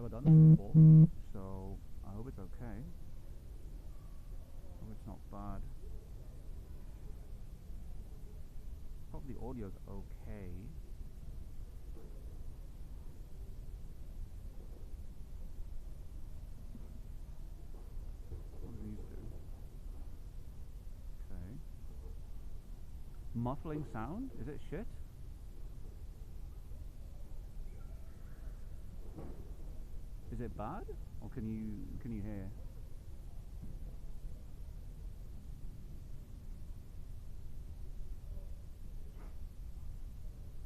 Never done this before, so I hope it's okay. I hope it's not bad. Hope the audio's okay. What do these do? Okay. Muffling sound? Is it shit? Is it bad? Or can you hear?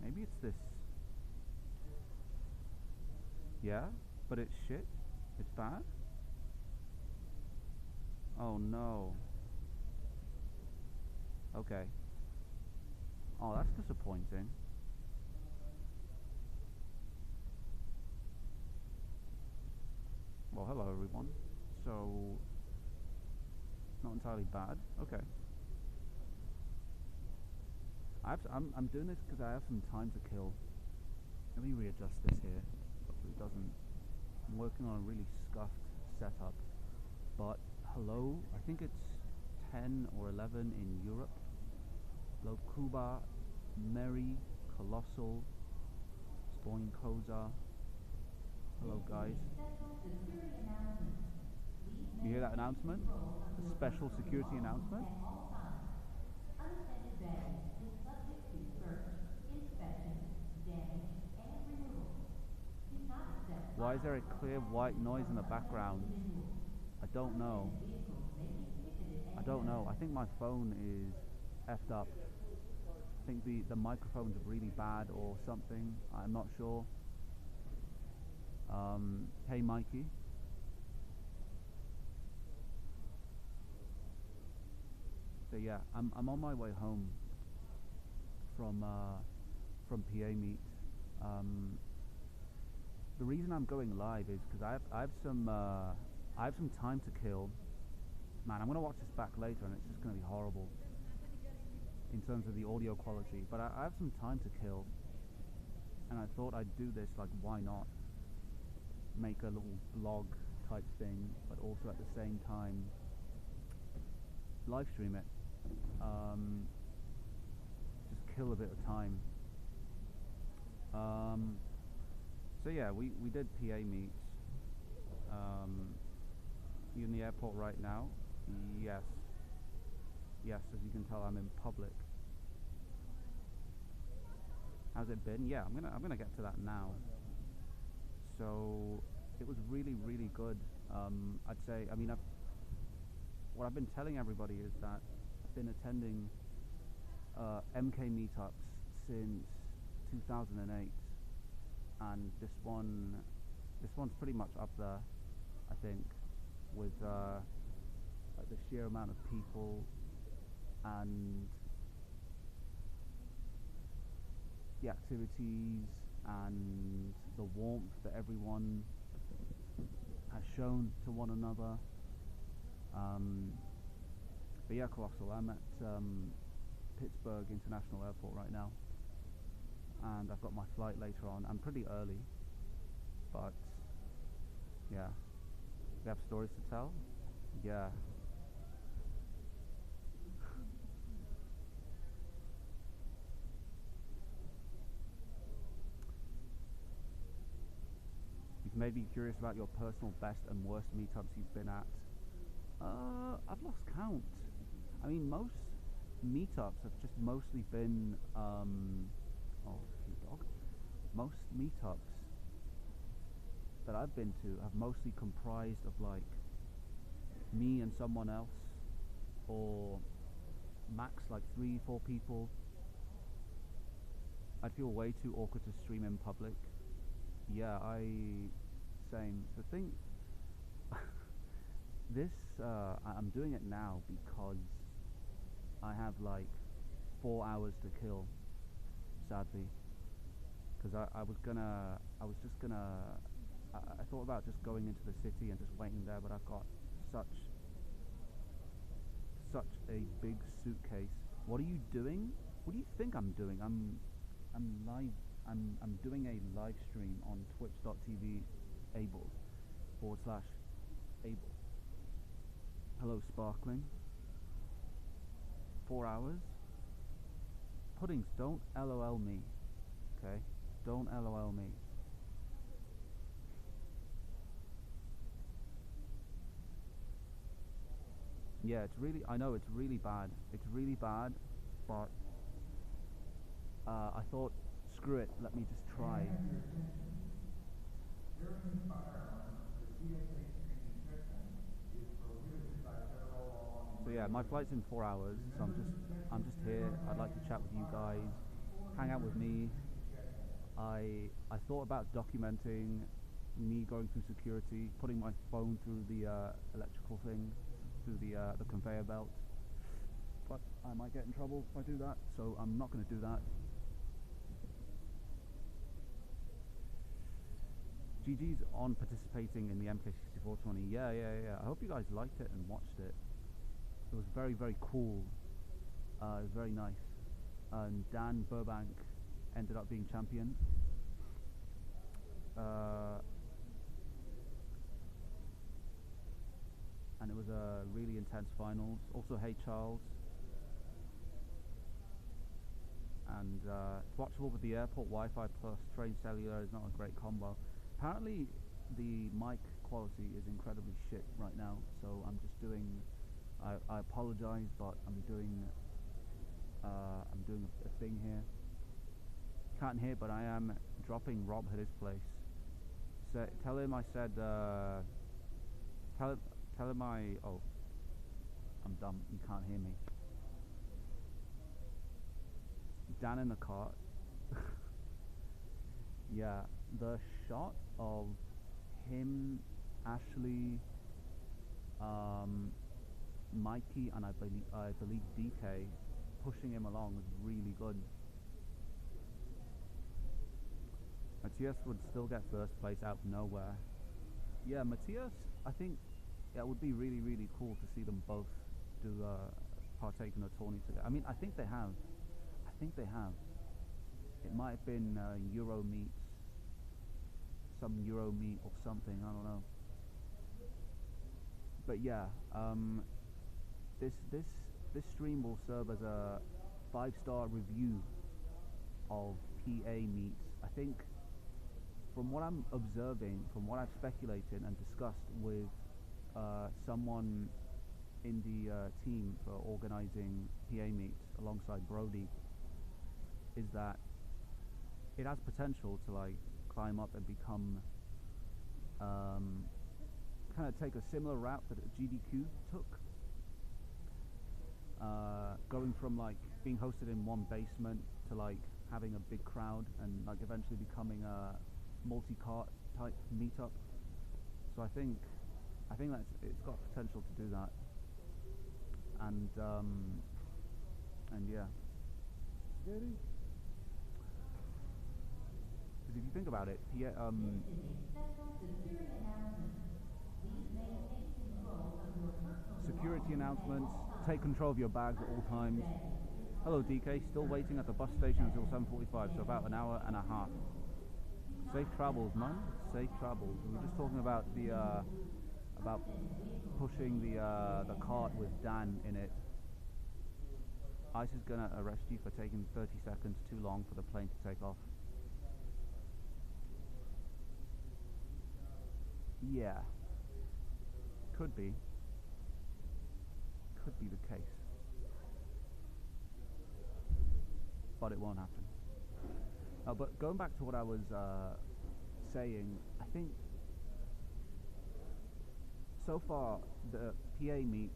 Maybe it's this. Yeah, but it's shit. It's bad. Oh no. Okay. Oh, that's disappointing. Well, hello everyone. So, not entirely bad. Okay. I'm doing this because I have some time to kill. Let me readjust this here. Hopefully it doesn't. I'm working on a really scuffed setup. But hello, I think it's 10 or 11 in Europe. Hello Kuba, Mary, Colossal, Spoinkoza. Hello guys. You hear that announcement? A special security announcement? Unattended baggage is subject to search, inspection, damage, and removal. Do not accept Why is there a firearms or clear white packages noise from in the unknown background? individuals. I don't know. Unattended vehicles may be ticketed I and don't know. I towed. think my phone is effed up. I think the microphone's really bad or something. I'm not sure. Hey Mikey. So yeah, I'm on my way home from PA meet. Um, the reason I'm going live is because I have some time to kill. Man, I'm gonna watch this back later, and it's just gonna be horrible in terms of the audio quality. But I have some time to kill, and I thought I'd do this. Like, why not make a little blog type thing, but also at the same time live stream it. Just kill a bit of time. Um, so yeah, we did PA meet. You in the airport right now? Yes. Yes, as you can tell, I'm in public. How's it been? Yeah, I'm gonna get to that now. So it was really good. I'd say. I mean, what I've been telling everybody is that I've been attending MK meetups since 2008, and this one's pretty much up there, I think, with like the sheer amount of people and the activities and the warmth that everyone has shown to one another. But yeah, Colossal, I'm at Pittsburgh International Airport right now, and I've got my flight later on. I'm pretty early, but yeah, we have stories to tell. Yeah. You may be curious about your personal best and worst meetups you've been at. I've lost count. I mean, most meetups have just mostly been, oh, cute dog. Most meetups that I've been to have mostly comprised of like me and someone else, or max like 3, 4 people. I'd feel way too awkward to stream in public. Yeah, same. The thing, this I'm doing it now because I have like 4 hours to kill, sadly. Because I was just gonna, I thought about just going into the city and just waiting there, but I've got such such a big suitcase. What are you doing? What do you think I'm doing? I'm live. I'm doing a live stream on Twitch.tv abel / abel. Hello, sparkling. 4 hours. Puddings, don't LOL me. Okay? Don't LOL me. Yeah, it's really, I know it's really bad. It's really bad, but I thought, screw it, let me just try. Carrying firearms to the TSA screening checkpoint is prohibited by federal law. So yeah, my flight's in 4 hours, so I'm just here. I'd like to chat with you guys, hang out with me. I thought about documenting me going through security, putting my phone through the electrical thing, through the conveyor belt, but I might get in trouble if I do that, so I'm not going to do that. GG's on participating in the MK64 20. Yeah. I hope you guys liked it and watched it. It was very, very cool. It was very nice. And Dan Burbank ended up being champion. And it was a really intense finals. Also, hey Charles. And it's watchable with the airport Wi-Fi plus train cellular is not a great combo. Apparently the mic quality is incredibly shit right now, so I'm just doing, I apologize, but I'm doing a thing here. Can't hear, but I am dropping Rob at his place. So tell him I said, tell him oh, I'm dumb, you can't hear me. Dan in the cart. Yeah, the shot of him, Ashley, Mikey, and I believe DK pushing him along was really good. Matthias would still get first place out of nowhere. Yeah, Matthias, I think it would be really, really cool to see them both do partake in a tourney together. I mean, I think they have. It might have been Euro meets, some Euro meet or something, I don't know. But yeah, this stream will serve as a 5-star review of PA meets. I think from what I'm observing, from what I've speculated and discussed with someone in the team for organizing PA meets alongside Brody, is that it has potential to like climb up and become kind of take a similar route that GDQ took, going from like being hosted in one basement to like having a big crowd and like eventually becoming a multi-cart type meetup. So I think that's, it's got potential to do that, and yeah. Because if you think about it, This is a special security announcement. Please maintain control of your personal security belongings at announcements, all times. take control of your bags at all times. Hello DK, still waiting at the bus station until 7:45, so about an hour and a half. Safe travels, man. Safe travels. We were just talking about the about pushing the cart with Dan in it. ICE is gonna arrest you for taking 30 seconds too long for the plane to take off. Yeah. Could be the case. But it won't happen. But going back to what I was saying, I think so far the PA meet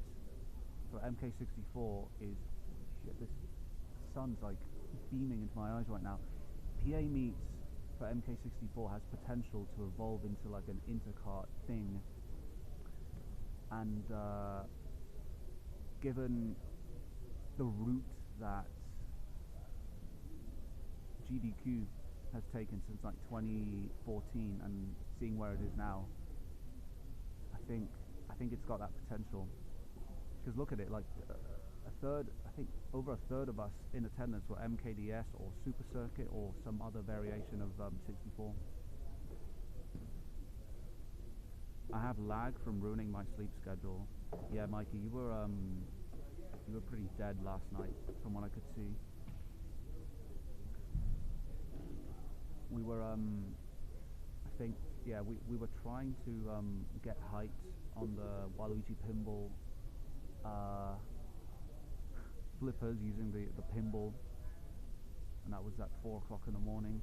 for MK64 is, shit, this sun's like beaming into my eyes right now. PA meets for MK64 has potential to evolve into like an intercart thing, and given the route that GDQ has taken since like 2014 and seeing where it is now, I think it's got that potential. Because look at it, like a third, I think over a third of us in attendance were MKDS or Super Circuit or some other variation of 64. I have lag from ruining my sleep schedule. Yeah, Mikey, you were pretty dead last night, from what I could see. We were I think, yeah, we were trying to get height on the Waluigi pinball flippers using the pinball, and that was at 4 o'clock in the morning.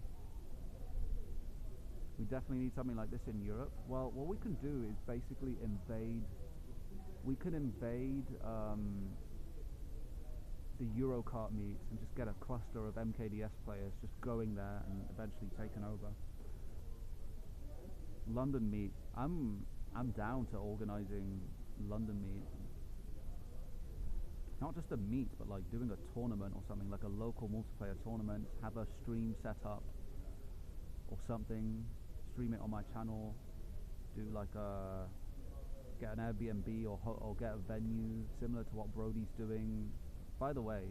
We definitely need something like this in Europe. Well, what we can do is basically invade. We can invade the Eurokart meets and just get a cluster of MKDS players just going there and eventually taking over. London meet. I'm down to organising London meet. Not just a meet, but like doing a tournament or something, like a local multiplayer tournament. Have a stream set up or something. Stream it on my channel. Do like a get an Airbnb or get a venue similar to what Brody's doing. By the way,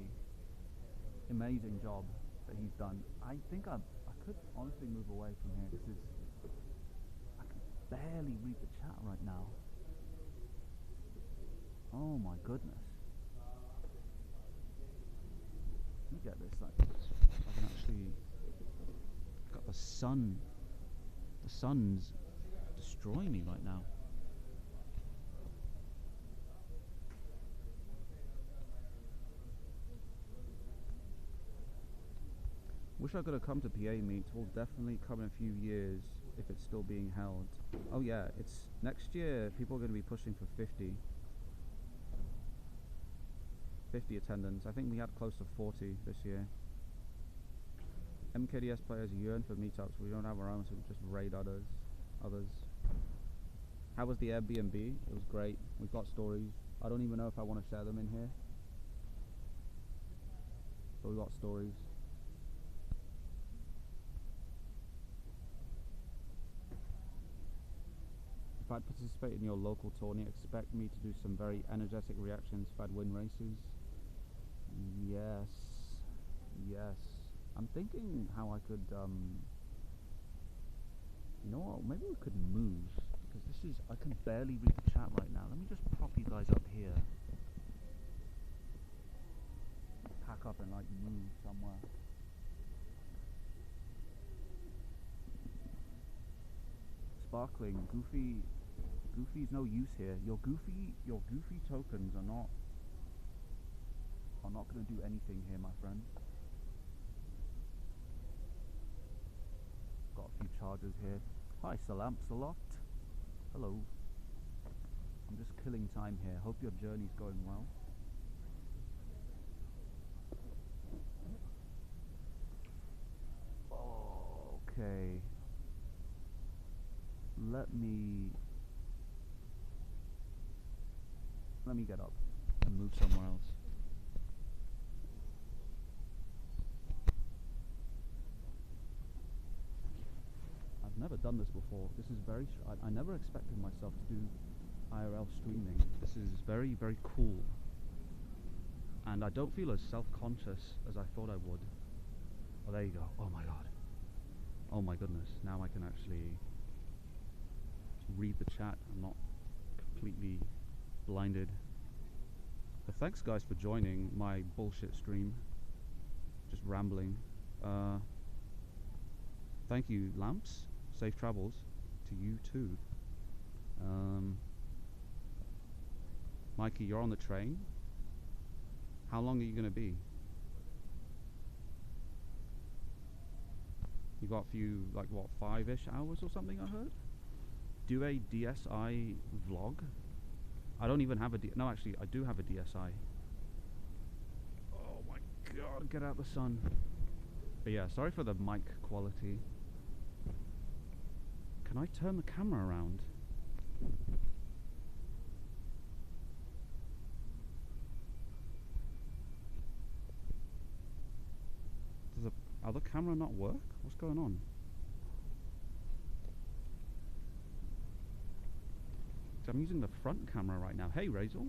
amazing job that he's done. I think I could honestly move away from here because I can barely read the chat right now. Oh my goodness. Let me get this. Like, I can actually got the sun. The sun's destroying me right now. Wish I could have come to PA meets. Will definitely come in a few years if it's still being held. Oh yeah, it's next year. People are going to be pushing for 50 attendance. I think we had close to 40 this year. MKDS players yearn for meetups. We don't have our own, so we just raid others. How was the Airbnb? It was great. We've got stories. I don't even know if I want to share them in here, but we got stories. If I'd participate in your local tourney, expect me to do some very energetic reactions if I'd win races. Yes. I'm thinking how I could, you know what, maybe we could move, because I can barely read the chat right now. Let me just prop you guys up here. Pack up and like move somewhere. Sparkling, Goofy's no use here. Your Goofy tokens are not going to do anything here, my friend. Got a few chargers here. Hi, Salamsalot. Hello. I'm just killing time here. Hope your journey's going well. Okay. Let me get up and move somewhere else. I've never done this before. This is very I never expected myself to do IRL streaming. This is very, very cool. And I don't feel as self-conscious as I thought I would. Oh, there you go. Oh my god. Oh my goodness. Now I can actually read the chat. I'm not completely blinded. But thanks guys for joining my bullshit stream. Just rambling. Thank you, Lamps. Safe travels to you too. Mikey, you're on the train. How long are you going to be? You got a few, like what, 5-ish hours or something, I heard? Do a DSi vlog? I don't even have a no, actually, I do have a DSi. Oh my god, get out the sun. But yeah, sorry for the mic quality. Can I turn the camera around? Does the other camera not work? What's going on? I'm using the front camera right now. Hey, Razel.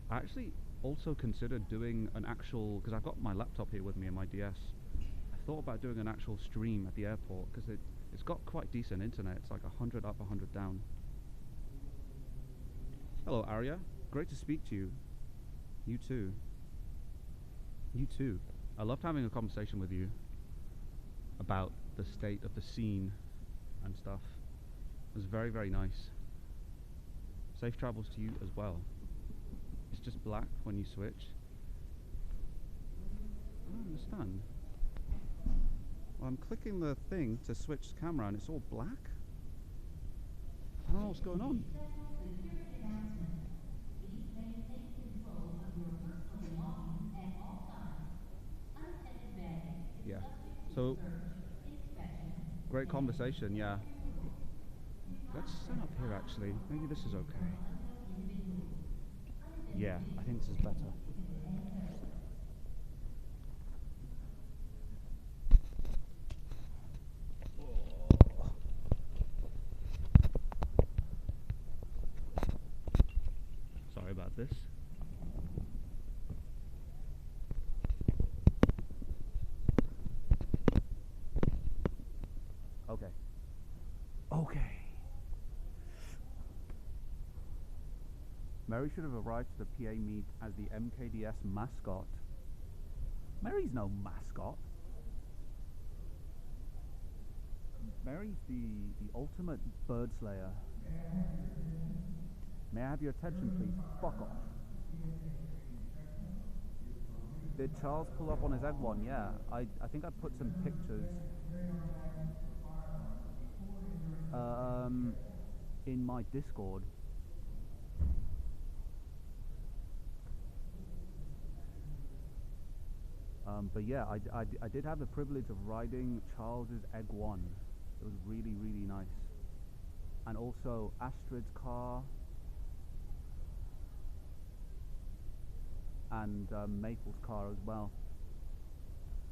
I actually also considered doing an actual, because I've got my laptop here with me and my DS. I thought about doing an actual stream at the airport because it's got quite decent internet. It's like 100 up, 100 down. Hello, Arya. Great to speak to you. You too. You too. I loved having a conversation with you about the state of the scene and stuff. It was very, very nice. Safe travels to you as well. It's just black when you switch. I don't understand. Well, I'm clicking the thing to switch the camera and it's all black. I don't know what's going on. Yeah. So, great conversation, yeah. Let's stand up here actually. Maybe this is okay. Yeah, I think this is better. Sorry about this. Okay. Okay. Mary should have arrived to the PA meet as the MKDS mascot. Mary's no mascot. Mary's the ultimate bird slayer. May I have your attention, please? Fuck off. Did Charles pull up on his egg one? Yeah. I think I put some pictures in my Discord. But yeah, I did have the privilege of riding Charles's egg one. It was really, really nice. And also Astrid's car. And Maple's car as well.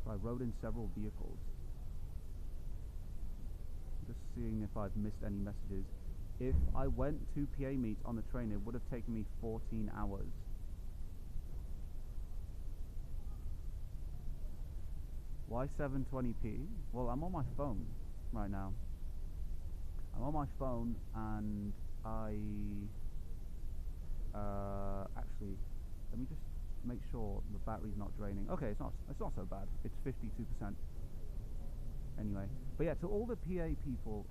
So I rode in several vehicles. Just seeing if I've missed any messages. If I went to PA meet on the train, it would have taken me 14 hours. Why 720p? Well, I'm on my phone right now. I'm on my phone and actually, let me just make sure the battery's not draining. Okay, it's not so bad. It's 52%. Anyway, but yeah, to all the PA people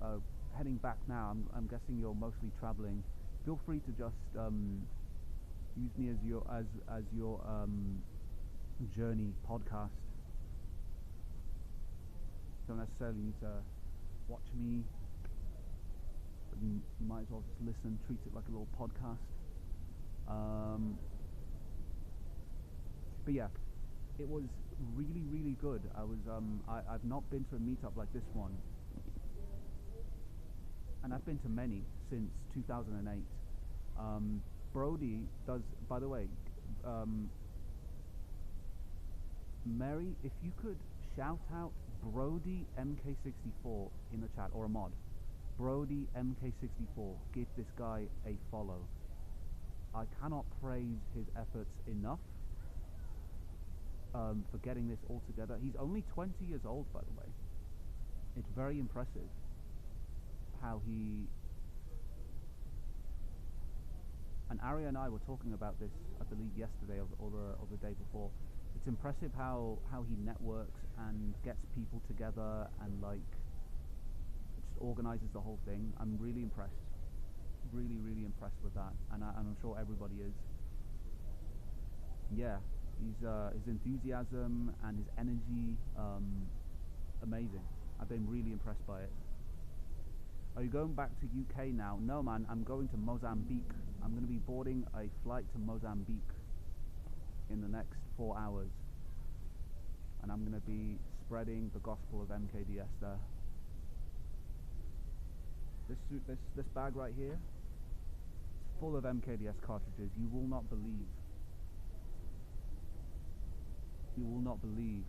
heading back now, I'm guessing you're mostly traveling. Feel free to just use me as your journey podcast. Don't necessarily need to watch me, but you might as well just listen, treat it like a little podcast. But yeah, it was really, really good. I've not been to a meetup like this one, and I've been to many since 2008. Brody does, by the way, Mary, if you could shout out Brody MK64 in the chat, or a mod. Brody MK64, give this guy a follow. I cannot praise his efforts enough for getting this all together. He's only 20 years old, by the way. It's very impressive how he... And Arya and I were talking about this, I believe, yesterday or the day before. It's impressive how he networks and gets people together and like just organizes the whole thing. I'm really impressed. Really, really impressed with that, and I'm sure everybody is. Yeah, his enthusiasm and his energy, amazing. I've been really impressed by it. Are you going back to UK now? No, man, I'm going to Mozambique. I'm going to be boarding a flight to Mozambique in the next 4 hours, and I'm going to be spreading the gospel of MKDS there. This bag right here, it's full of MKDS cartridges. You will not believe. You will not believe.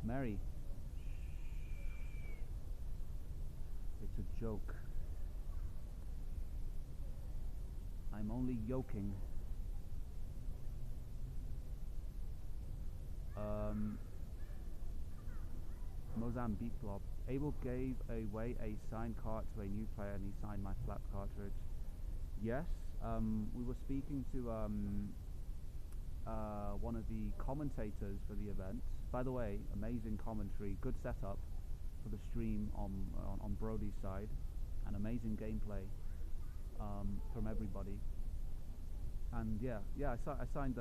Mary, it's a joke. I'm only yoking. Mozambique blob. Abel gave away a signed card to a new player and he signed my flat cartridge. Yes, we were speaking to one of the commentators for the event. By the way, amazing commentary, good setup for the stream on Brody's side, and amazing gameplay from everybody. And yeah, I signed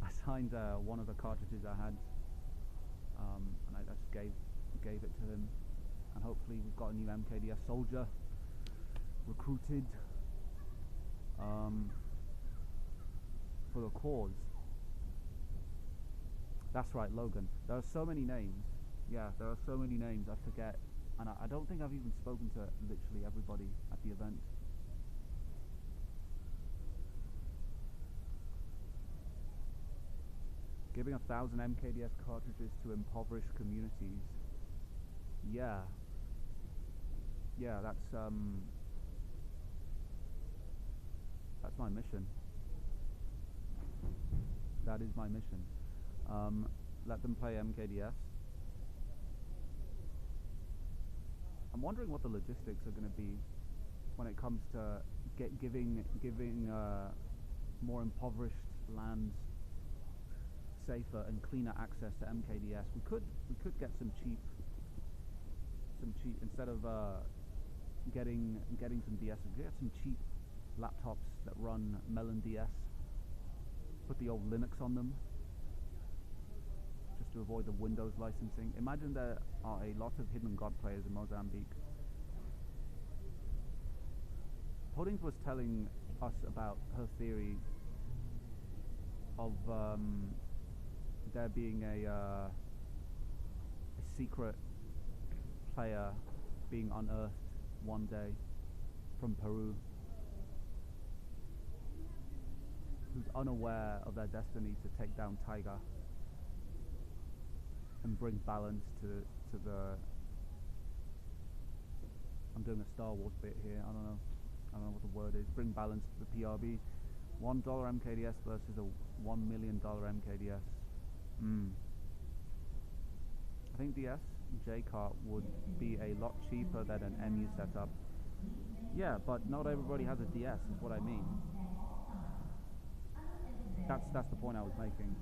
I signed one of the cartridges I had, and I just gave it to him. And hopefully we've got a new MKDS soldier recruited for the cause. That's right, Logan. There are so many names. Yeah, there are so many names I forget, and I don't think I've even spoken to literally everybody at the event. Giving 1,000 MKDS cartridges to impoverished communities. Yeah, that's my mission. That is my mission. Let them play MKDS. I'm wondering what the logistics are going to be when it comes to giving more impoverished lands safer and cleaner access to MKDS. We could get some cheap instead of getting some DS. We could get some cheap laptops that run Melon DS. Put the old Linux on them, just to avoid the Windows licensing. Imagine there are a lot of Hidden God players in Mozambique. Puddings was telling us about her theory of there being a secret player being unearthed one day from Peru, who's unaware of their destiny to take down Tiger and bring balance to the. I'm doing a Star Wars bit here. I don't know what the word is. Bring balance to the PRB. $1 MKDS versus a $1 million MKDS. I think DS J-Cart would be a lot cheaper than an MU setup. Yeah, but not everybody has a DS, is what I mean. That's the point I was making.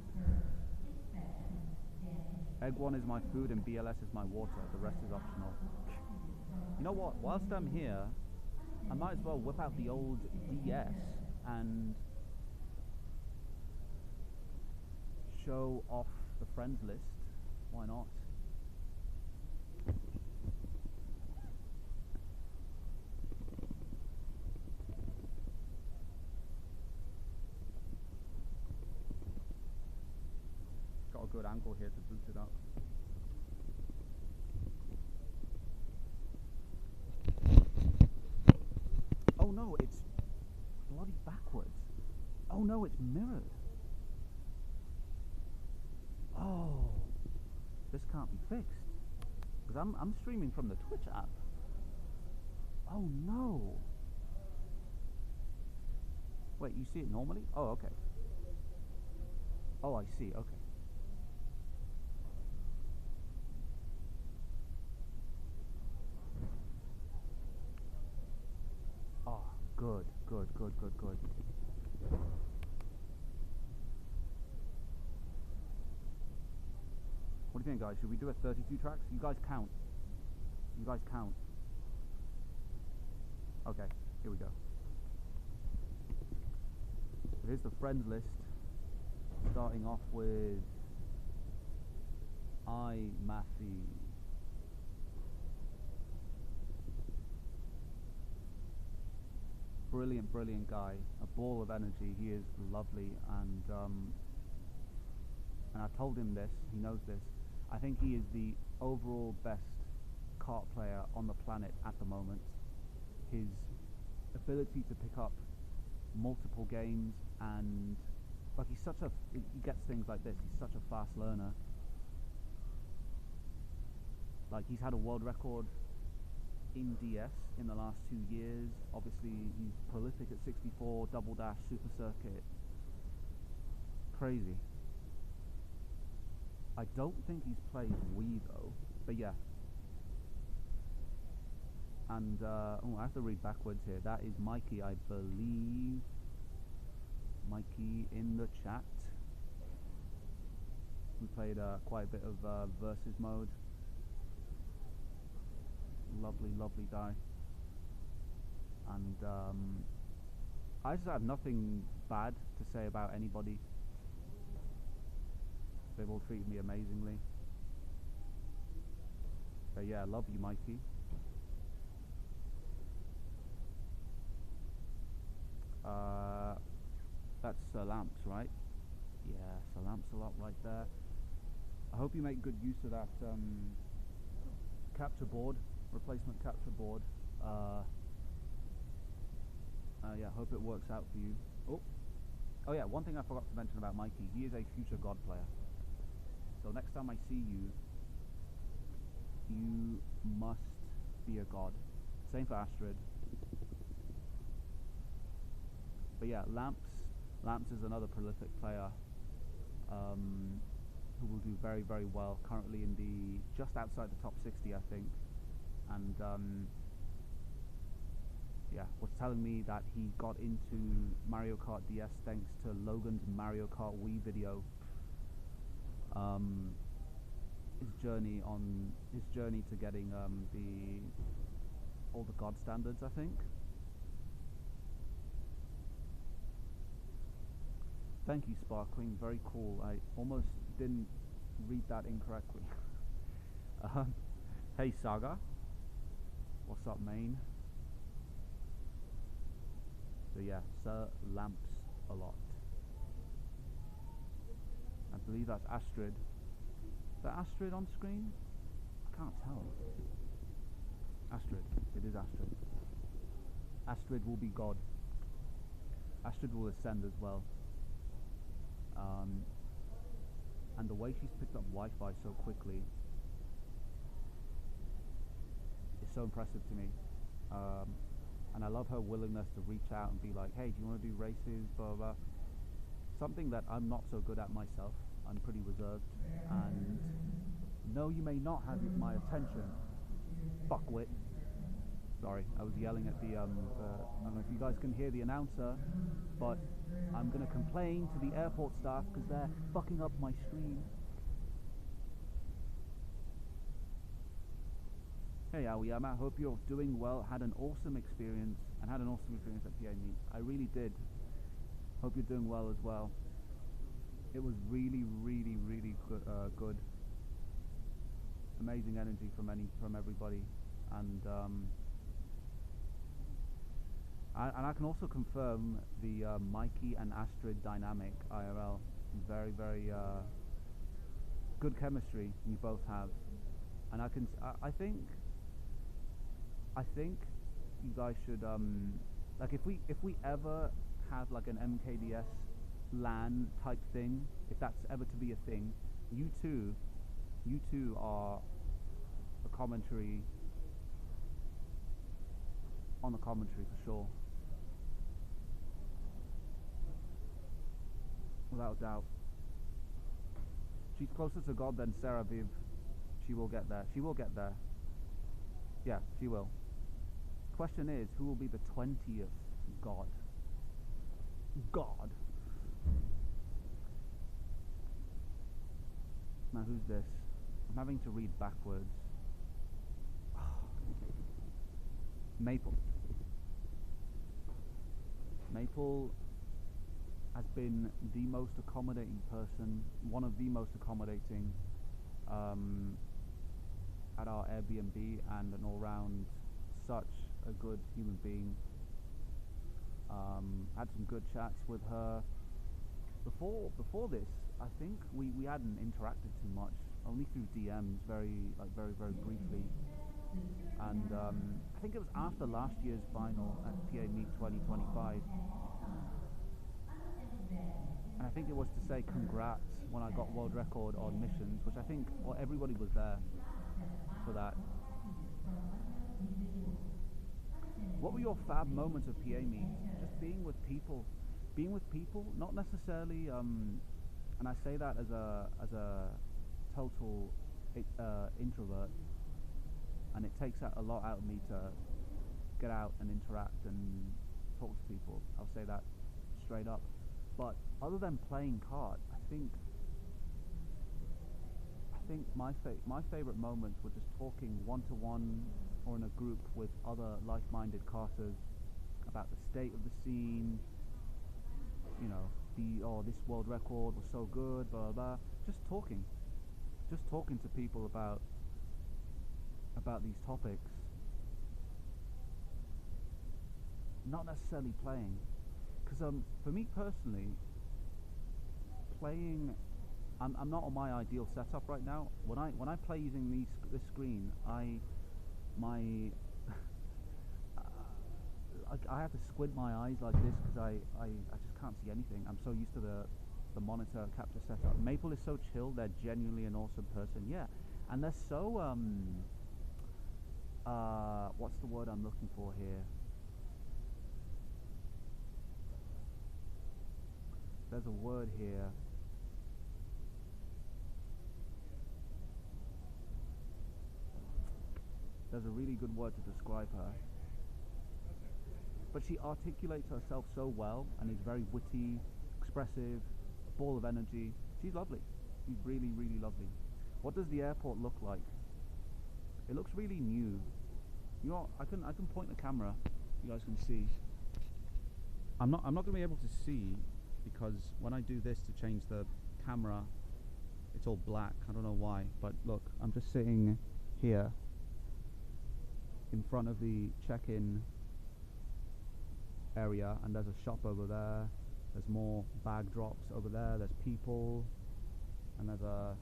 Egg 1 is my food and BLS is my water. The rest is optional. You know what? Whilst I'm here, I might as well whip out the old DS and show off the friends list. Why not? Got a good angle here to boot it up. Oh no, it's bloody backwards. Oh no, it's mirrored. Oh, this can't be fixed because I'm streaming from the Twitch app. Oh no. Wait, you see it normally? Oh, okay. Oh, I see. Okay. Oh, good. What do you think, guys? Should we do a 32 tracks? You guys count. Okay, here we go. So here's the friends list. Starting off with Matthew. Brilliant guy. A ball of energy. He is lovely, and I told him this. He knows this. I think he is the overall best kart player on the planet at the moment. His ability to pick up multiple games and like he gets things like this. He's such a fast learner. Like he's had a world record in DS in the last 2 years. Obviously he's prolific at 64, double dash, super circuit. Crazy. I don't think he's played Wii though, but yeah. And oh, I have to read backwards here. That is Mikey, I believe. Mikey in the chat. We played quite a bit of versus mode. Lovely, lovely guy. And I just have nothing bad to say about anybody. They've all treated me amazingly. But yeah, love you, Mikey. That's Lamps, right? Yeah, Lamps a lot right there. I hope you make good use of that capture board, replacement capture board. Yeah, hope it works out for you. Oh yeah, one thing I forgot to mention about Mikey, he is a future God player. So next time I see you, you must be a god. Same for Astrid. But yeah, Lamps is another prolific player who will do very, very well. Currently in the just outside the top 60, I think. And yeah, was telling me that he got into Mario Kart DS thanks to Logan's Mario Kart Wii video. His journey to getting all the God standards, I think. Thank you, Sparkling. Very cool. I almost didn't read that incorrectly. Hey, Saga. What's up, main? So yeah, Sir Lamps a lot. I believe that's Astrid. Is that Astrid on screen? I can't tell. Astrid. It is Astrid. Astrid will be God. Astrid will ascend as well. And the way she's picked up Wi-Fi so quickly is so impressive to me. And I love her willingness to reach out and be like, hey, do you want to do races, blah, blah, blah. Something that I'm not so good at myself. I'm pretty reserved. And no, you may not have my attention, fuckwit. Sorry, I was yelling at the, I don't know if you guys can hear the announcer, but I'm going to complain to the airport staff because they're fucking up my stream. Hey Aoyama, hope you're doing well, had an awesome experience, and had an awesome experience at PA Meet. I really did. Hope you're doing well as well. It was really, really, really good. Amazing energy from everybody. And I can also confirm the Mikey and Astrid dynamic IRL. Very, very good chemistry you both have, and I think you guys should like if we ever have like an MKDS LAN type thing, if that's ever to be a thing, you two are a commentary on the commentary for sure. Without doubt. She's closer to God than Sarah Viv. She will get there. She will get there. Yeah, she will. Question is, who will be the 20th God? God. Now who's this? I'm having to read backwards. Maple. Maple has been the most accommodating person, one of the most accommodating at our Airbnb, and an all-round such a good human being. Had some good chats with her. Before this, I think we hadn't interacted too much, only through DMs, very briefly. And I think it was after last year's final at PA Meet 2025. And I think it was to say congrats when I got world record on missions, which I think everybody was there for that. What were your fab moments of PA Meet? Just being with people, not necessarily. And I say that as a total introvert, and it takes a lot out of me to get out and interact and talk to people. I'll say that straight up. But other than playing cards, I think my favorite moments were just talking one to one or in a group with other like-minded carters about the state of the scene. You know, this world record was so good, blah blah blah. Just talking to people about these topics. Not necessarily playing, because for me personally, playing, I'm not on my ideal setup right now. When I play using this screen, I have to squint my eyes like this because I just can't see anything. I'm so used to the monitor capture setup. Maple is so chill. They're genuinely an awesome person. Yeah, and they're so what's the word I'm looking for here? There's a word here. There's a really good word to describe her. But she articulates herself so well and is very witty, expressive, a ball of energy. She's lovely. She's really, really lovely. What does the airport look like? It looks really new. You know, I can point the camera. You guys can see. I'm not going to be able to see because when I do this to change the camera, it's all black. I don't know why, but look, I'm just sitting here in front of the check-in area, and there's a shop over there. There's more bag drops over there. There's people, and there's a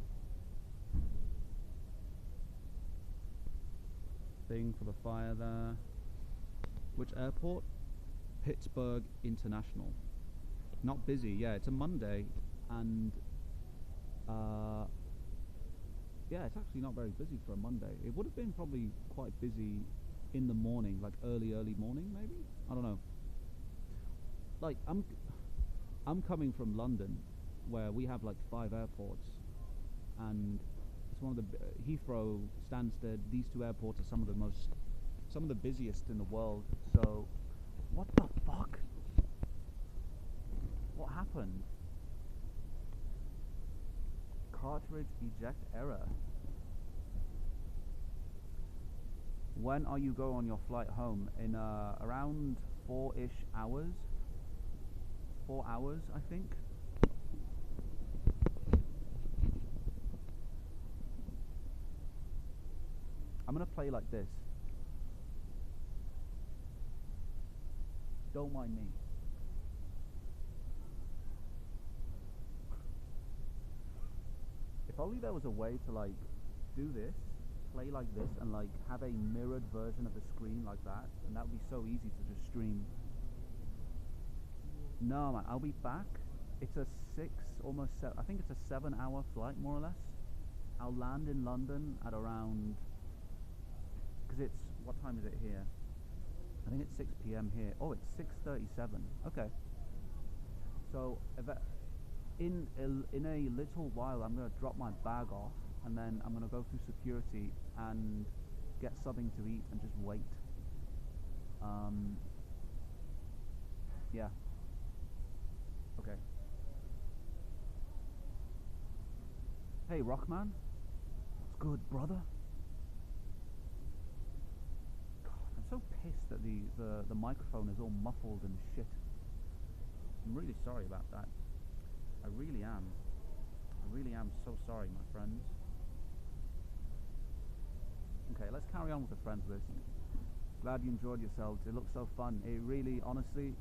thing for the fire there. Which airport? Pittsburgh International. Not busy. Yeah, it's a Monday, and yeah, it's actually not very busy for a Monday. It would have been probably quite busy in the morning, like early morning maybe. I don't know. Like I'm coming from London, where we have like 5 airports, and it's one of the Heathrow, Stansted. These 2 airports are some of the busiest in the world. So, what the fuck? What happened? Cartridge eject error. When are you go on your flight home? In around 4-ish hours. 4 hours, I think. I'm gonna play like this. Don't mind me. If only there was a way to like do this, play like this, and like have a mirrored version of the screen like that, and that would be so easy to just stream. No, man, I'll be back. It's a 6, almost 7. I think it's a 7-hour flight, more or less. I'll land in London at around, because it's, what time is it here? I think it's 6 p.m. here. Oh, it's 6:37. Okay. So in a little while, I'm going to drop my bag off, and then I'm going to go through security and get something to eat and just wait. Yeah. Okay. Hey, Rockman. What's good, brother? God, I'm so pissed that the microphone is all muffled and shit. I'm really sorry about that. I really am. I really am so sorry, my friends. Okay, let's carry on with the friends list. Glad you enjoyed yourselves. It looks so fun. It really, honestly,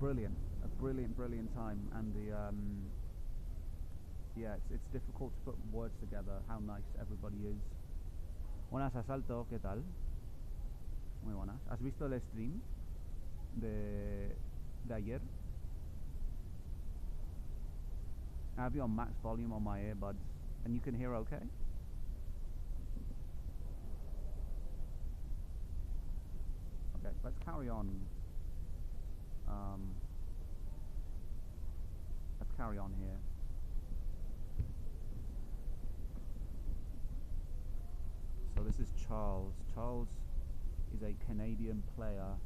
brilliant. A brilliant time. And the yeah, it's difficult to put words together how nice everybody is. Buenas, Asalto, ¿qué tal? Muy buenas. ¿Has visto el stream de ayer? I have you on max volume on my earbuds, and you can hear okay? Okay, let's carry on. Let's carry on here. is Charles. Charles is a Canadian player,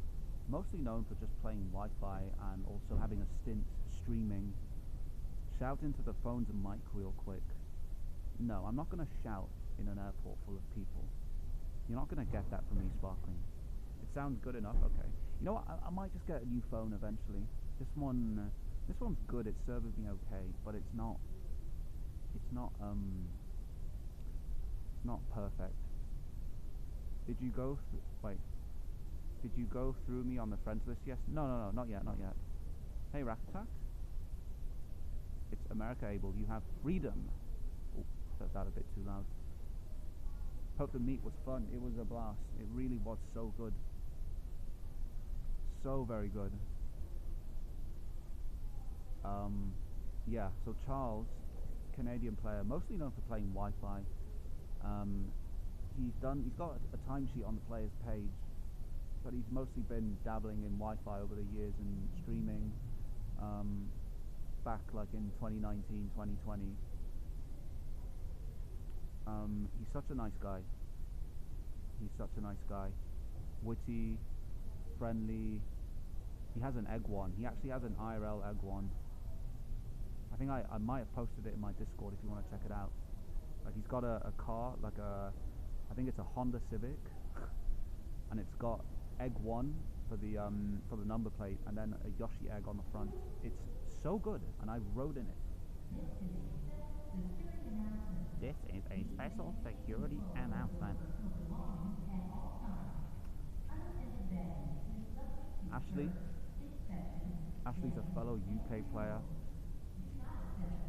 mostly known for just playing Wi-Fi and also having a stint streaming. Shout into the phones and mic real quick. No, I'm not going to shout in an airport full of people. You're not going to get that from me, Sparkling. It sounds good enough, okay. You know what, I might just get a new phone eventually. This one's good, it serves me okay, but it's not perfect. Did you go through me on the friends list? Yes. No, not yet. Hey, Rack Attack. It's America Abel. You have freedom. Oh, said that a bit too loud. Hope the meet was fun. It was a blast. It really was so good. So very good. Yeah, so Charles, Canadian player, mostly known for playing Wi-Fi. He's got a timesheet on the player's page, but he's mostly been dabbling in Wi-Fi over the years and streaming, back like in 2019, 2020. He's such a nice guy. Witty, friendly. He has an egg one. He actually has an IRL egg one. I think I might have posted it in my Discord if you want to check it out. Like, he's got a car, like I think it's a Honda Civic, and it's got egg one for the number plate, and then a Yoshi egg on the front. It's so good, and I rode in it. This is a special security announcement. Ashley's a fellow UK player,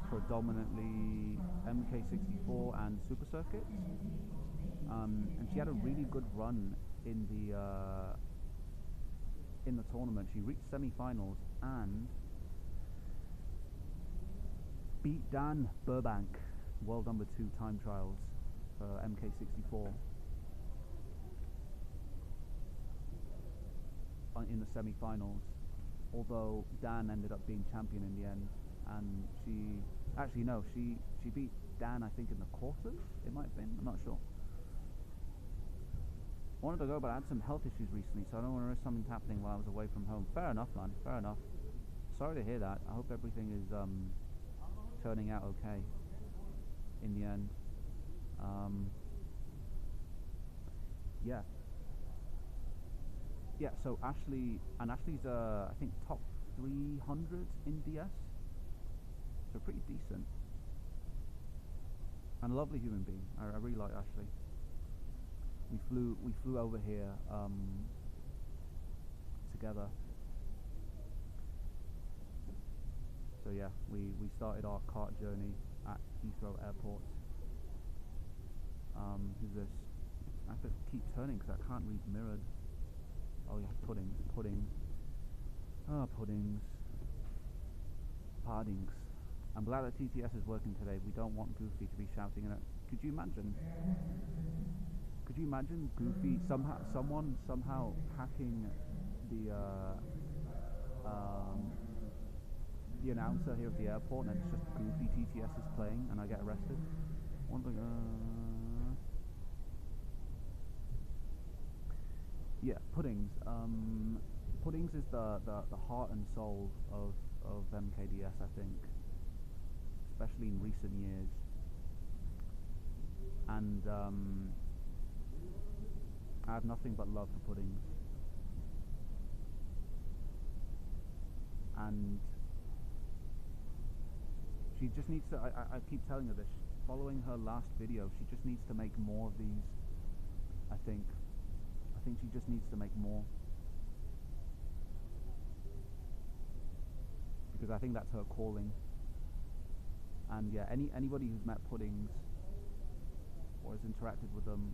predominantly MK64 and Super Circuits, and she had a really good run in the tournament. She reached semi-finals and beat Dan Burbank, world number 2 time trials for MK64 in the semi-finals, although Dan ended up being champion in the end, and she beat Dan, I think, in the quarters, it might have been, I'm not sure. I wanted to go, but I had some health issues recently, so I don't want to risk something happening while I was away from home. Fair enough, man, fair enough. Sorry to hear that. I hope everything is turning out okay in the end. Yeah, so Ashley's I think top 300 in DS, so pretty decent, and a lovely human being. I really like Ashley. We flew over here together. So yeah, we started our kart journey at Heathrow Airport. Who's this? I have to keep turning because I can't read mirrored. Oh yeah, puddings. Ah, puddings. Pardings. I'm glad that TTS is working today. We don't want Goofy to be shouting in it. Could you imagine Goofy somehow hacking the announcer here at the airport, and it's just Goofy TTS is playing, and I get arrested? One thing. Yeah, puddings. Puddings is the heart and soul of MKDS, I think, especially in recent years. And I have nothing but love for puddings. And she just needs to, I keep telling her this, following her last video, she just needs to make more of these, I think she just needs to make more. Because I think that's her calling. And yeah, anybody who's met puddings or has interacted with them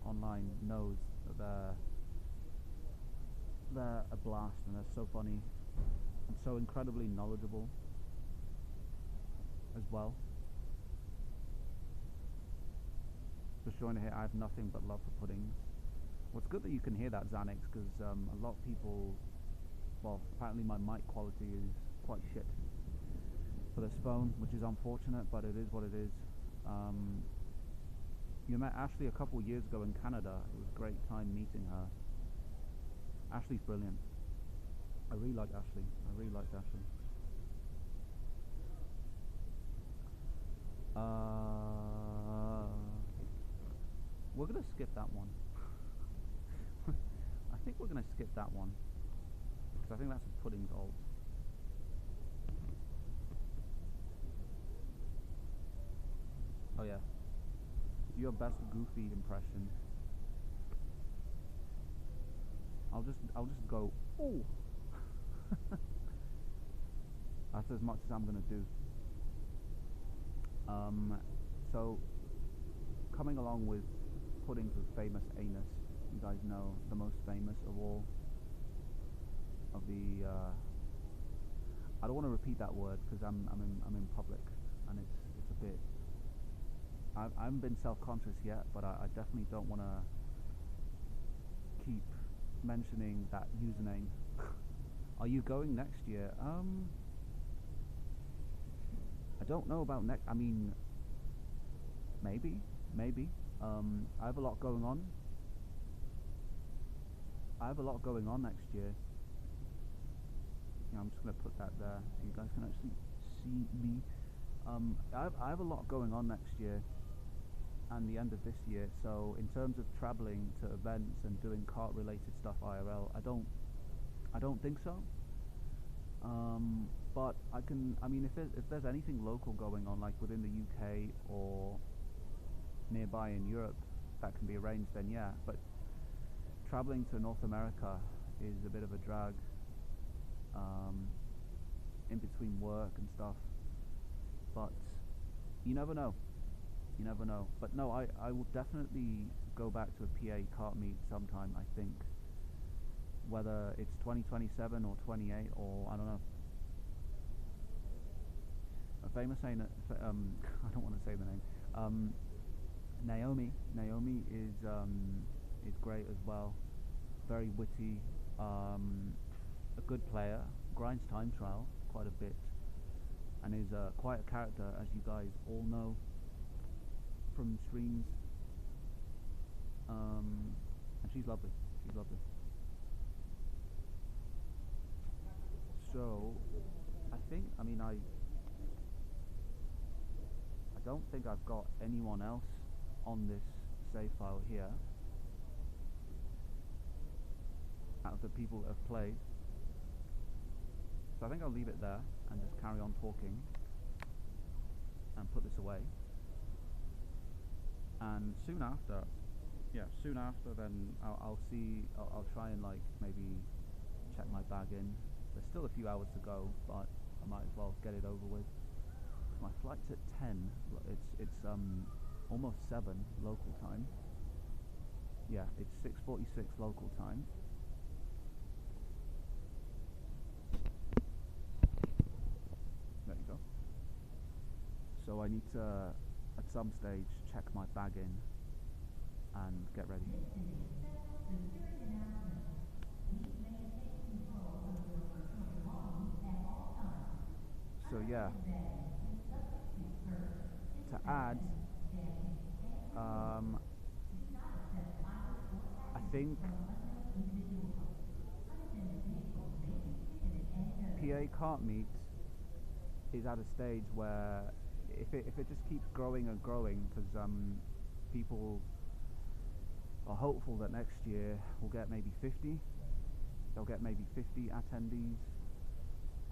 online knows that they're a blast, and they're so funny and so incredibly knowledgeable as well. Just showing here, I have nothing but love for puddings. Well, it's good that you can hear that, Xanax, because a lot of people, well, apparently my mic quality is quite shit for this phone, which is unfortunate, but it is what it is. You met Ashley a couple years ago in Canada. It was a great time meeting her. Ashley's brilliant. I really like Ashley. I really liked Ashley. We're gonna skip that one. I think we're gonna skip that one because I think that's a pudding's alt. Oh yeah. Your best Goofy impression. I'll just go, oh. That's as much as I'm gonna do. So coming along with puddings with famous anus, you guys know the most famous of all of the. I don't want to repeat that word because I'm in public and it's a bit. I haven't been self-conscious yet, but I definitely don't want to keep mentioning that username. Are you going next year? I don't know about next. I mean, maybe. I have a lot going on. Next year. Yeah, I'm just gonna put that there so you guys can actually see me. I have a lot going on next year and the end of this year. So in terms of traveling to events and doing kart-related stuff IRL, I don't think so. But I can. I mean, if there's anything local going on, like within the UK or nearby in Europe, that can be arranged, then yeah. But traveling to North America is a bit of a drag, in between work and stuff. But you never know. But no, I will definitely go back to a PA kart meet sometime, I think. Whether it's 2027 or 28 or I don't know. A famous I don't want to say the name. Naomi is great as well. Very witty, a good player, grinds time trial quite a bit, and is quite a character, as you guys all know from streams. And she's lovely. So I think, I don't think I've got anyone else on this save file here out of the people that have played. So I think I'll leave it there and just carry on talking and put this away. And soon after then I'll try and like maybe check my bag in. There's still a few hours to go, but I might as well get it over with. My flight's at 10. It's almost 7 local time. Yeah, it's 6:46 local time. There you go. So I need to, at some stage, check my bag in and get ready. So yeah, to add, I think PA kart meet is at a stage where if it just keeps growing and growing, because people are hopeful that next year we'll get maybe 50. They'll get maybe 50 attendees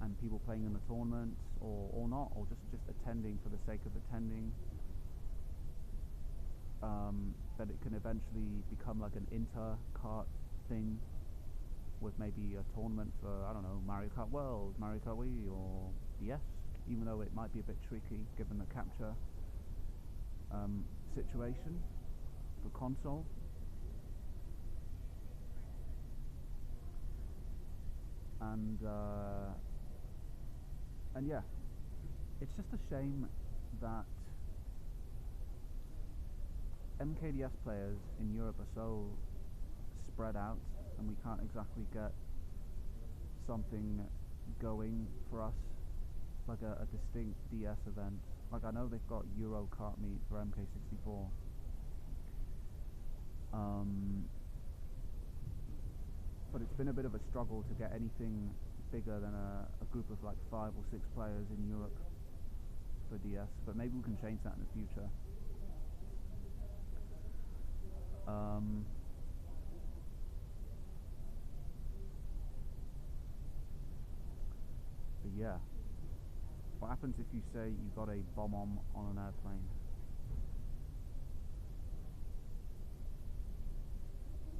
and people playing in the tournament, or not, or just attending for the sake of attending. That it can eventually become like an inter-kart thing with maybe a tournament for, I don't know, Mario Kart World, Mario Kart Wii, or DS, even though it might be a bit tricky given the capture situation for console. And yeah, it's just a shame that MKDS players in Europe are so spread out, and we can't exactly get something going for us, like a distinct DS event. Like I know they've got Euro Kart Meet for MK64, Um, but it's been a bit of a struggle to get anything bigger than a group of like 5 or 6 players in Europe for DS. But maybe we can change that in the future. Um, but yeah, what happens if you say you got a bomb on an airplane?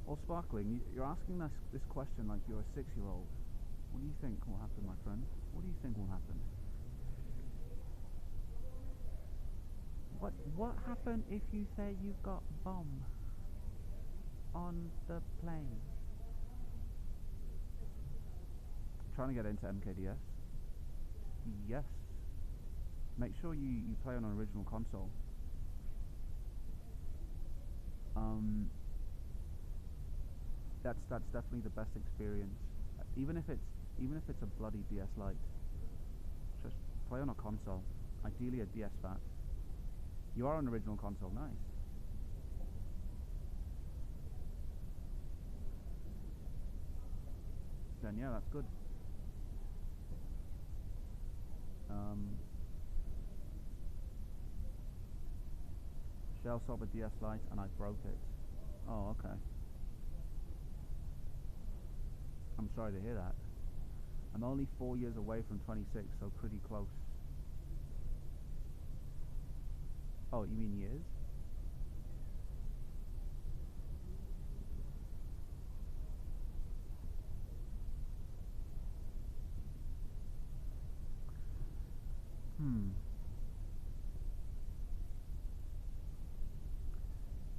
Or Sparkling, you're asking this question like you're a 6-year-old. What do you think will happen, my friend? What do you think will happen? What happened if you say you got bomb on the plane? Trying to get into MKDS? Yes. Make sure you play on an original console. That's definitely the best experience. Even if it's a bloody DS Lite, just play on a console. Ideally a DS Fat. You are on original console, nice. Then yeah, that's good. Shell sold a DS Lite and I broke it. Oh, okay. I'm sorry to hear that. I'm only 4 years away from 26, so pretty close. Oh, you mean years?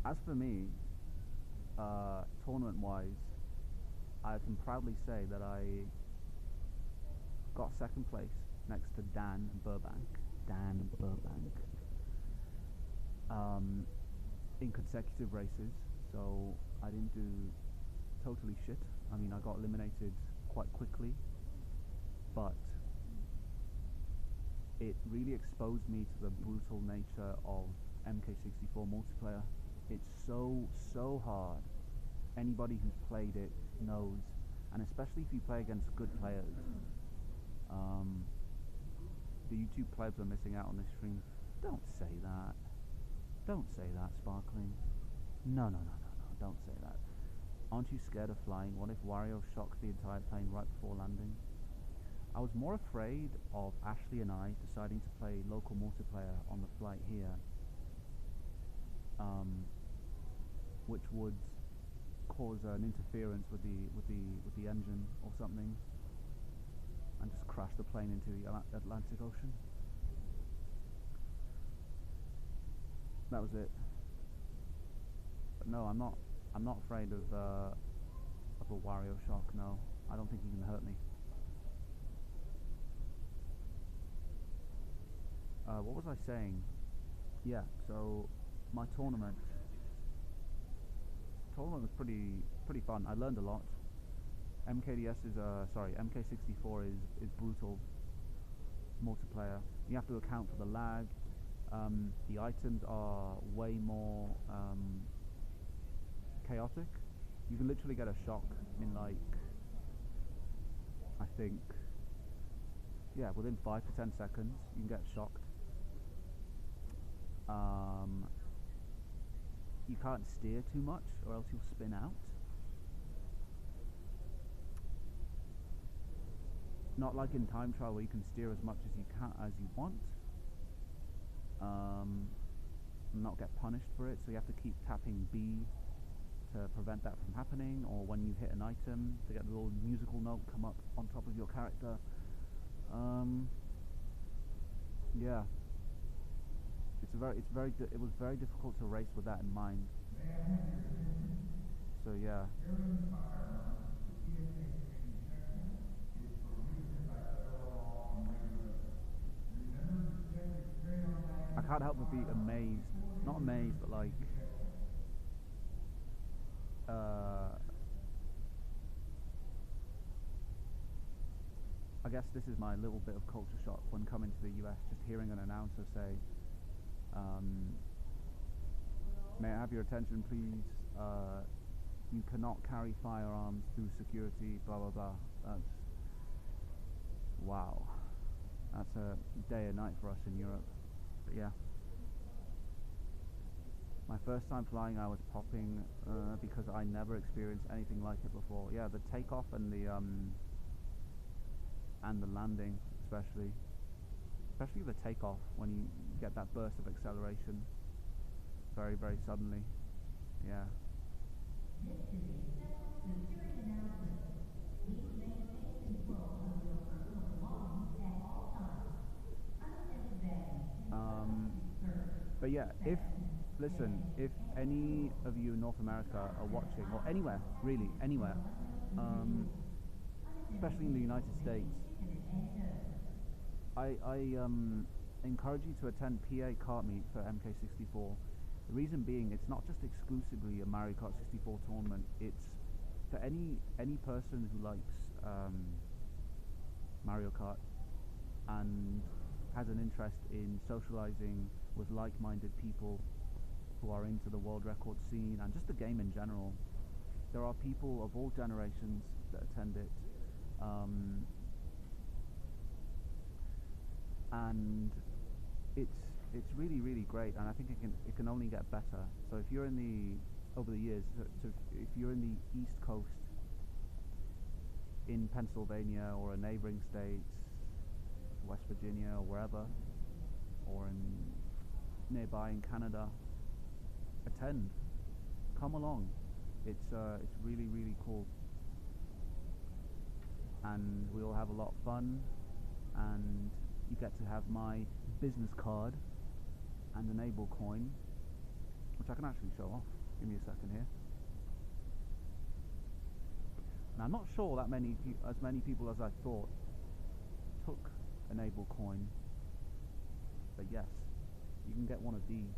As for me, tournament-wise, I can proudly say that I got second place next to Dan Burbank. In consecutive races, so I didn't do totally shit. I mean, I got eliminated quite quickly, but it really exposed me to the brutal nature of MK64 multiplayer. It's so hard. Anybody who's played it knows, and especially if you play against good players. The YouTube plebs are missing out on this stream. Don't say that. Don't say that, Sparkling. No, don't say that. Aren't you scared of flying? What if Wario shocks the entire plane right before landing? I was more afraid of Ashley and I deciding to play local multiplayer on the flight here, which would cause an interference with the engine or something, and just crash the plane into the Atlantic Ocean. That was it. But no, I'm not afraid of a Wario shock. No, I don't think he can hurt me. What was I saying? Yeah, so my tournament was pretty fun. I learned a lot. MK64 is brutal multiplayer. You have to account for the lag. The items are way more chaotic. You can literally get a shock in like, I think, yeah, within 5 to 10 seconds you can get shocked. You can't steer too much or else you'll spin out. Not like in time trial where you can steer as much as you want. Not get punished for it, so you have to keep tapping B to prevent that from happening, or when you hit an item to get the little musical note come up on top of your character. Yeah, it was very difficult to race with that in mind. So yeah. I can't help but be amazed. Not amazed, but like I guess this is my little bit of culture shock when coming to the US, just hearing an announcer say May I have your attention, please? You cannot carry firearms through security, blah blah blah. That's wow. That's a day and night for us in Europe. But yeah. My first time flying, I was popping because I never experienced anything like it before. Yeah, the takeoff and the landing, especially the takeoff when you get that burst of acceleration, very very suddenly. Yeah. This is a special security announcement. Please maintain control of your personal belongings at all times. Unattended baggage is But yeah, if any of you in North America are watching, or anywhere, really, anywhere, especially in the United States, I encourage you to attend PA kart meet for MK64. The reason being, it's not just exclusively a Mario Kart 64 tournament. It's for any person who likes Mario Kart and has an interest in socializing with like-minded people who are into the world record scene and just the game in general. There are people of all generations that attend it, and it's really really great, and I think it can only get better. So if you're in over the years, if you're in the East Coast, in Pennsylvania or a neighboring states, West Virginia or wherever, or nearby in Canada, attend, come along. It's really really cool, and we all have a lot of fun, and you get to have my business card and an Abel coin, which I can actually show off. Give me a second here. And I'm not sure that as many people as I thought took an Abel coin, but yes, you can get one of these.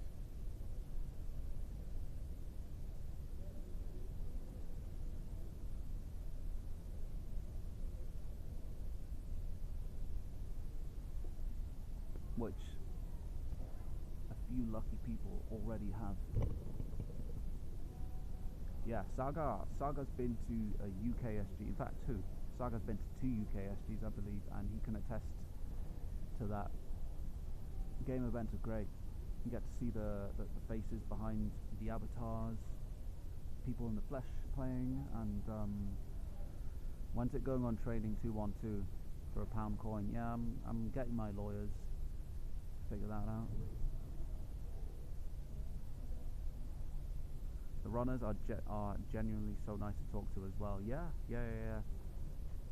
Which a few lucky people already have. Yeah, Saga's been to a UKSG, in fact two. Saga's been to two UKSGs, I believe, and he can attest to that. Game events are great. You get to see the faces behind the avatars, people in the flesh playing, and when's it going on Trading 212 for a £1 coin? Yeah, I'm getting my lawyers to figure that out. The runners are genuinely so nice to talk to as well. Yeah.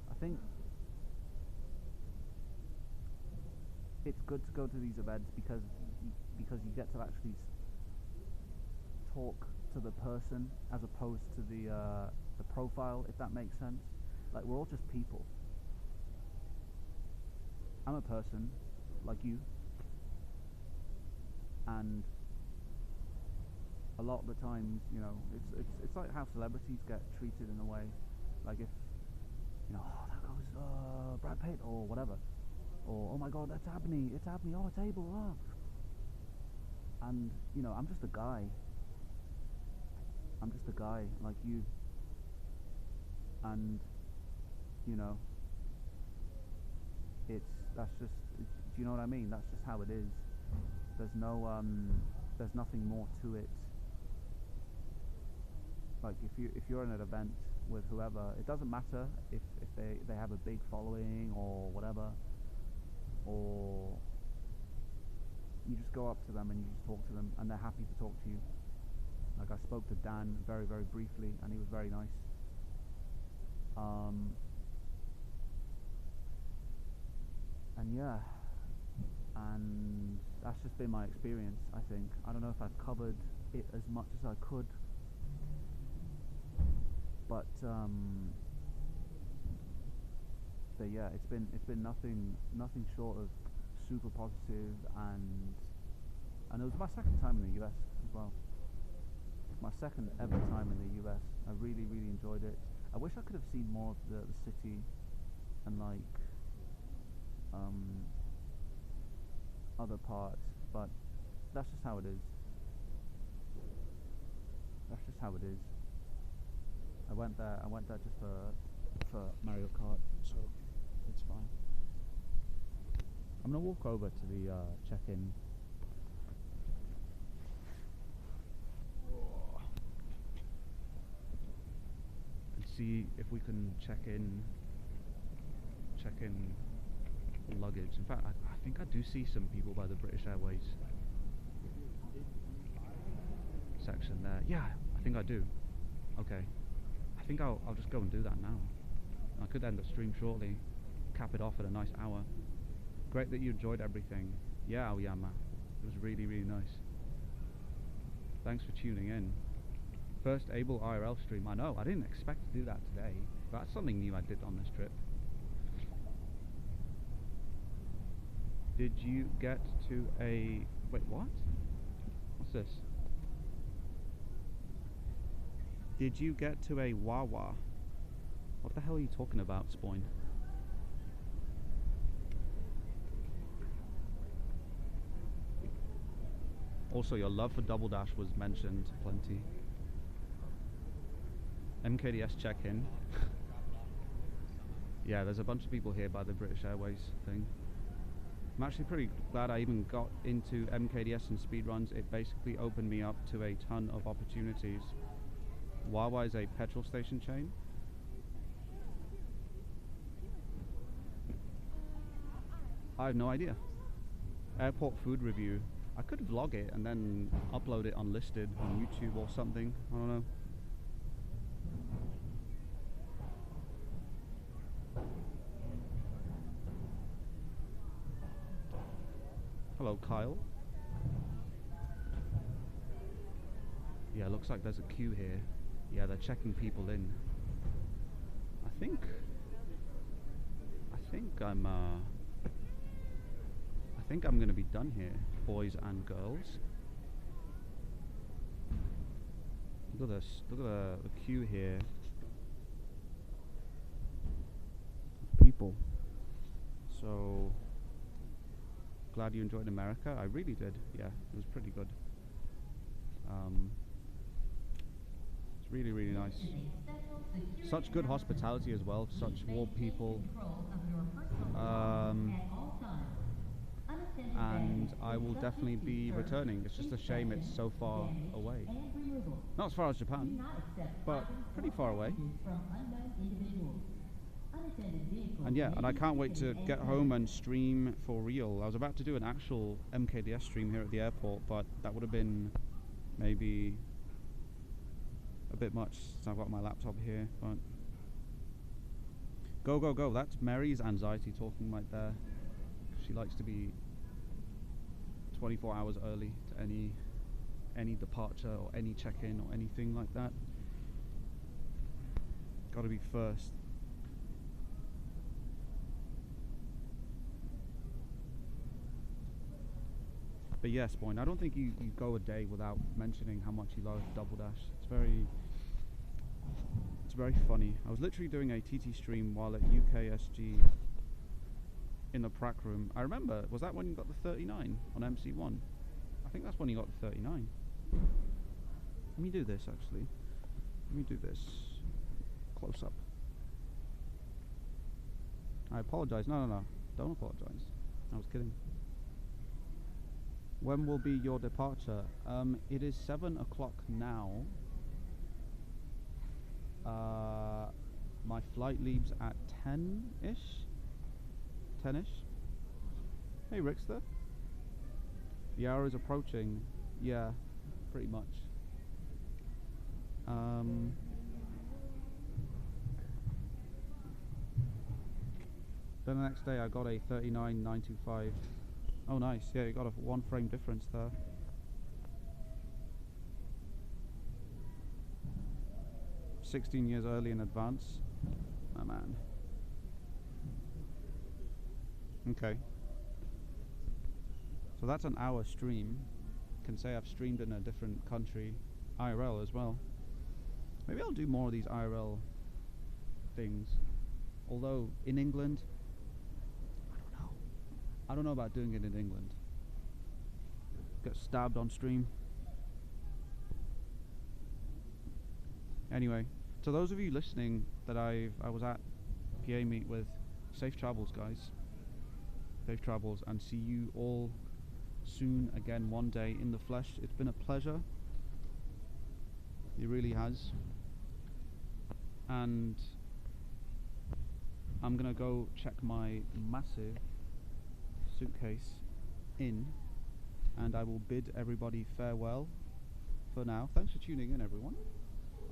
I think it's good to go to these events because you get to actually talk to the person as opposed to the profile, if that makes sense. Like, we're all just people. I'm a person like you, and a lot of the times, you know, it's like how celebrities get treated in a way. Like, if, you know, oh, there goes Brad Pitt or whatever, or oh my god, it's happening, oh, it's Abel, oh. And, you know, I'm just a guy like you, and, you know, do you know what I mean? That's just how it is. There's nothing more to it. Like, if you're in an event with whoever, it doesn't matter if they have a big following or whatever, or you just go up to them and you just talk to them and they're happy to talk to you. Like, I spoke to Dan very very briefly and he was very nice. And yeah, and that's just been my experience, I think. I don't know if I've covered it as much as I could, but yeah, it's been nothing short of super positive, and it was my second time in the US as well. My second ever time in the US. I really really enjoyed it. I wish I could have seen more of the city and like other parts, but that's just how it is. how it is. I went there just for Mario Kart, so it's fine. I'm gonna walk over to the check-in. And see if we can check in luggage. In fact, I think I do see some people by the British Airways section there. Yeah, I think I do. Okay. I think I'll just go and do that now. I could end the stream shortly, cap it off at a nice hour. Great that you enjoyed everything. Yeah, Aoyama. It was really, really nice. Thanks for tuning in. First Abel IRL stream. I know, I didn't expect to do that today. But that's something new I did on this trip. Did you get to a... Wait, what? What's this? Did you get to a Wawa? What the hell are you talking about, Spoin? Also, your love for Double Dash was mentioned plenty. MKDS check-in. Yeah, there's a bunch of people here by the British Airways thing. I'm actually pretty glad I even got into MKDS and speedruns. It basically opened me up to a ton of opportunities. Wawa is a petrol station chain. I have no idea. Airport food review. I could vlog it and then upload it unlisted on YouTube or something. I don't know. Hello, Kyle. Yeah, looks like there's a queue here. Yeah, they're checking people in. I think I'm gonna be done here, boys and girls. Look at this. Look at the queue here. People. So glad you enjoyed America. I really did. Yeah, it was pretty good. It's really, really nice. Such good hospitality as well. Such warm people. And I will definitely be returning. It's just a shame it's so far away. Not as far as Japan, but pretty far away. And yeah, and I can't wait to get home and stream for real. I was about to do an actual MKDS stream here at the airport, but that would have been maybe a bit much since I've got my laptop here. But go, go, go. That's Mary's anxiety talking right there. She likes to be 24 hours early to any departure or any check-in or anything like that. Gotta be first. But yes, Boyne, I don't think you go a day without mentioning how much you love Double Dash. It's very funny. I was literally doing a TT stream while at UKSG in the prac room. I remember, was that when you got the 39 on MC1? I think that's when you got the 39. Let me do this actually. Let me do this. Close up. I apologize. No. Don't apologize. I was kidding. When will be your departure? It is 7 o'clock now. My flight leaves at 10-ish? 10-ish? Hey Rickster. The hour is approaching. Yeah, pretty much. Then the next day I got a 39.925. Oh nice, yeah, you got a 1 frame difference there. $16 years early in advance. My man. Okay. So that's an hour stream. Can say I've streamed in a different country, IRL as well. Maybe I'll do more of these IRL things. Although in England, I don't know about doing it in England. Get stabbed on stream. Anyway, to those of you listening that I was at PA meet with, safe travels, guys. Safe travels, and see you all soon again one day in the flesh. It's been a pleasure. It really has. And I'm gonna go check my massive suitcase in, and I will bid everybody farewell for now. Thanks for tuning in, everyone.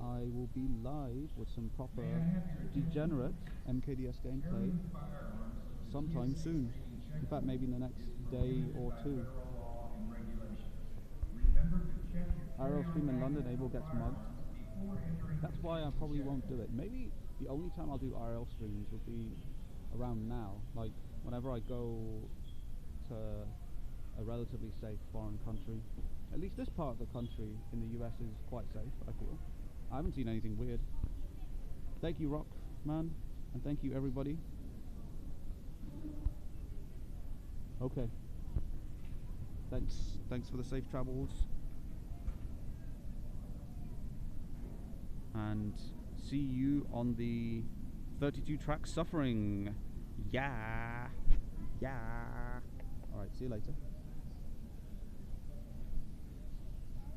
I will be live with some proper degenerate MKDS gameplay sometime soon. In fact, maybe in the next day or two. RL stream in London, Abel gets mugged. That's why I probably won't do it. Maybe the only time I'll do RL streams will be around now. Like whenever I go to a relatively safe foreign country. At least this part of the country in the US is quite safe, I feel. I haven't seen anything weird. Thank you, Rock Man, and thank you, everybody. Okay. Thanks for the safe travels. And see you on the 32 track Suffering. Yeah. Alright, see you later.